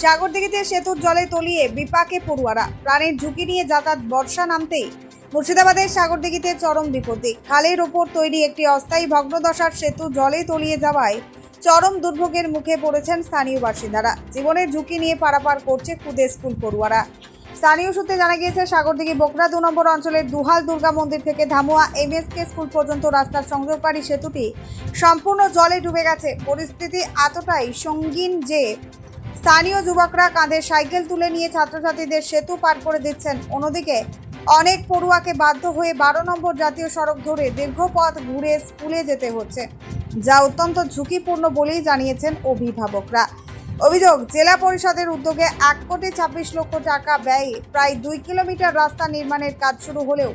সাগরদিঘিতে সেতুর জলে তলিয়ে বিপাকে পড়ুয়ারা, প্রাণের ঝুঁকি নিয়ে যাতায়াত। বর্ষা নামতেই মুর্শিদাবাদের সাগরদিঘিতে চরম বিপত্তি। খালের ওপর তৈরি একটি অস্থায়ী ভগ্নদশার সেতু জলে তলিয়ে যাওয়ায় চরম দুর্ভোগের মুখে পড়েছেন স্থানীয় বাসিন্দারা। জীবনের ঝুঁকি নিয়ে পারাপার করছে খুদে স্কুল পড়ুয়ারা। স্থানীয় সূত্রে জানা গিয়েছে, সাগরদিঘি বোকরা 2 নম্বর অঞ্চলের দুহাল দুর্গা মন্দির থেকে ধামুয়া এমএসকে স্কুল পর্যন্ত রাস্তার সংযোগকারী সেতুটি সম্পূর্ণ জলে ডুবে গেছে। পরিস্থিতি এতটাই সঙ্গীন যে স্থানীয় যুবকরা কাঁধে সাইকেল তুলে নিয়ে ছাত্রছাত্রীদের সেতু পার করে দিচ্ছেন। অন্যদিকে অনেক পড়ুয়াকে বাধ্য হয়ে 12 নম্বর জাতীয় সড়ক ধরে দীর্ঘ পথ ঘুরে স্কুলে যেতে হচ্ছে, যা অত্যন্ত ঝুঁকিপূর্ণ বলেই জানিয়েছেন অভিভাবকরা। অভিযোগ, জেলা পরিষদের উদ্যোগে 1,26,00,000 টাকা ব্যয়ে প্রায় 2 কিলোমিটার রাস্তা নির্মাণের কাজ শুরু হলেও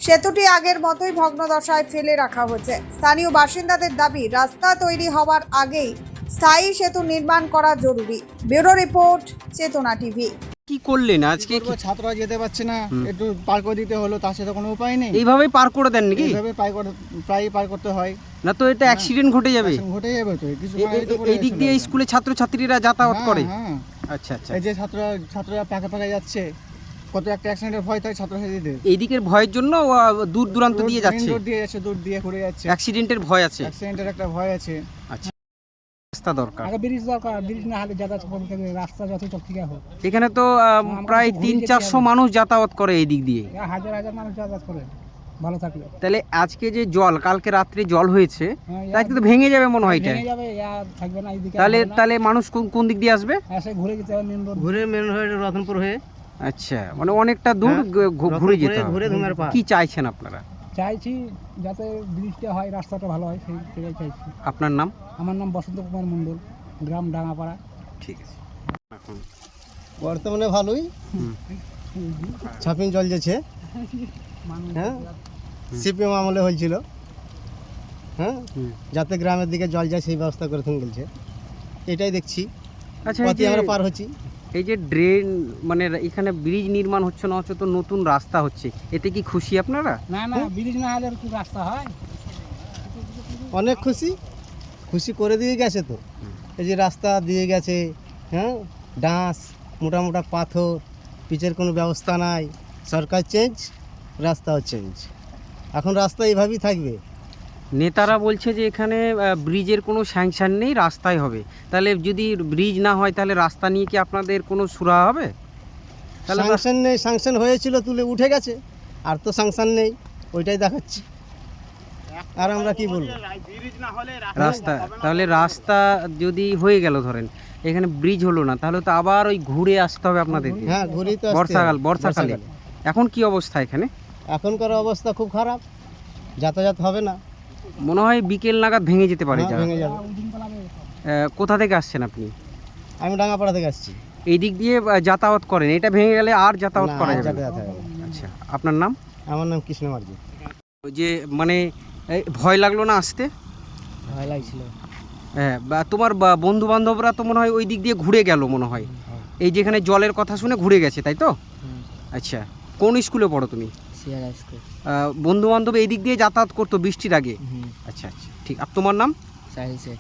সেতুটি আগের মতোই ভগ্নদশায় ফেলে রাখা হয়েছে। স্থানীয় বাসিন্দাদের দাবি, রাস্তা তৈরি হওয়ার আগেই স্থায়ী সেতু নির্মাণ করা জরুরি। ব্যুরো রিপোর্ট, চেতনা টিভি। কি করলেন আজকে? ছাত্ররা যেতে পারছে না, একটু পার করে দিতে হলো, তার সাথে কোনো উপায় নেই। এইভাবেই পার করে দেন নাকি? এইভাবে প্রায় পার করতে হয়, না তো এটা অ্যাক্সিডেন্ট ঘটে যাবে। ঘটে যাবে তো। কিছু এই দিক দিয়ে স্কুলে ছাত্রছাত্রীরা যাতায়াত করে। হ্যাঁ, আচ্ছা আচ্ছা। এই যে ছাত্ররা পাকা পাকা যাচ্ছে, কত একটা অ্যাক্সিডেন্টের ভয় থাকে ছাত্রছাত্রীদের। এই দিকের ভয়ের জন্য দূর দূরান্ত দিয়ে যাচ্ছে, দূর দিয়ে ঘুরে যাচ্ছে। অ্যাক্সিডেন্টের ভয় আছে, অ্যাক্সিডেন্টের একটা ভয় আছে। আচ্ছা, রাস্তা দরকার। আগে ব্রিজ দরকার, ব্রিজ না হলে যাতায়াত করতে হবে, রাস্তা যত চকচিকা হোক। এখানে তো প্রায় 300-400 মানুষ যাতায়াত করে এই দিক দিয়ে। হাজার হাজার মানুষ যাতায়াত করে ভালো থাকলে। তাহলে আজকে যে জল, কালকে রাত্রে জল হয়েছে, হ্যাঁ, তাই তো ভেঙে যাবে মনে হয় এটা। ভেঙে যাবে, আর থাকবে না এইদিকে। তাহলে মানুষ কোন দিক দিয়ে আসবে? এসে ঘুরে যেতে হবে main road, main road Ratanpur হয়ে। আচ্ছা, মানে অনেকটা দূর ঘুরে যেতে হবে। কি চাইছেন আপনারা? চাইছি যাতে ব্রিজটা হয়, রাস্তাটা ভালো হয়, সেটাই চাইছি। আপনার নাম? আমার নাম বসন্ত কুমার মণ্ডল, গ্রাম ডাঙ্গাপাড়া। ঠিক আছে। এখন বর্তমানে ভালোই ছাপিন জল যাচ্ছে। হ্যাঁ, সিপিএম আমলে হয়েছিল। হ্যাঁ, যাতে গ্রামের দিকে জল যায় সেই ব্যবস্থা করে গেছে, এটাই দেখছি। আচ্ছা, আমরা পার হচ্ছি। এই যে ড্রেন, মানে এখানে ব্রিজ নির্মাণ হচ্ছে না, হচ্ছে তো নতুন রাস্তা হচ্ছে, এতে কি খুশি আপনারা? না না, ব্রিজ না হলে কি রাস্তা হয়? অনেক খুশি করে দিয়ে গেছে তো। এই যে রাস্তা দিয়ে গেছে, হ্যাঁ, ডাঁশ, মোটা মোটা পাথর, পিচের কোনো ব্যবস্থা নাই। সরকার চেঞ্জ, রাস্তাও চেঞ্জ, এখন রাস্তা এইভাবেই থাকবে। নেতারা বলছে যে এখানে ব্রিজের কোনো স্যাংশন নেই, রাস্তাই হবে। তাহলে যদি ব্রিজ না হয়, তাহলে রাস্তা নিয়ে কি আপনাদের কোনো সুরাহা হবে? তাহলে স্যাংশন নেই, স্যাংশন হয়েছিল, তুলে উঠে গেছে, আর তো স্যাংশন নেই, ওইটাই দেখাচ্ছি। আর আমরা কি বলবো? রাস্তা, তাহলে রাস্তা যদি হয়ে গেল, ধরেন এখানে ব্রিজ হলো না, তাহলে তো আবার ওই ঘুরে আসতে হবে আপনাদের। হ্যাঁ, ঘুরেই তো বর্ষাকালে এখন কি অবস্থা এখানে? এখনকার অবস্থা খুব খারাপ, যাতায়াত হবে না, মনে হয় বিকেল নাগাদ ভেঙে যেতে পারে। ভেঙে যাবে। কোথা থেকে আসছেন আপনি? আমি ডাঙ্গাপাড়া থেকে আসছি। এই দিক দিয়ে যাতায়াত করেন, এটা ভেঙে গেলে আর যাতায়াত করা যাবে না। যাতায়াত হবে না। আচ্ছা, আপনার নাম? আমার নাম কৃষ্ণ মার্জি। ওই যে মানে ভয় লাগলো না আসতে? ভয় লাগছিল। হ্যাঁ, বা তোমার বন্ধু বান্ধবরা তো মনে হয় ওই দিক দিয়ে ঘুরে গেল মনে হয়, এই যেখানে জলের কথা শুনে ঘুরে গেছে, তাই তো? আচ্ছা, কোন স্কুলে পড়ো তুমি? বন্ধু বান্ধব এই দিক দিয়ে যাতায়াত করতো বৃষ্টির আগে? আচ্ছা আচ্ছা, ঠিক। আর তোমার নাম? সাহিল শেখ।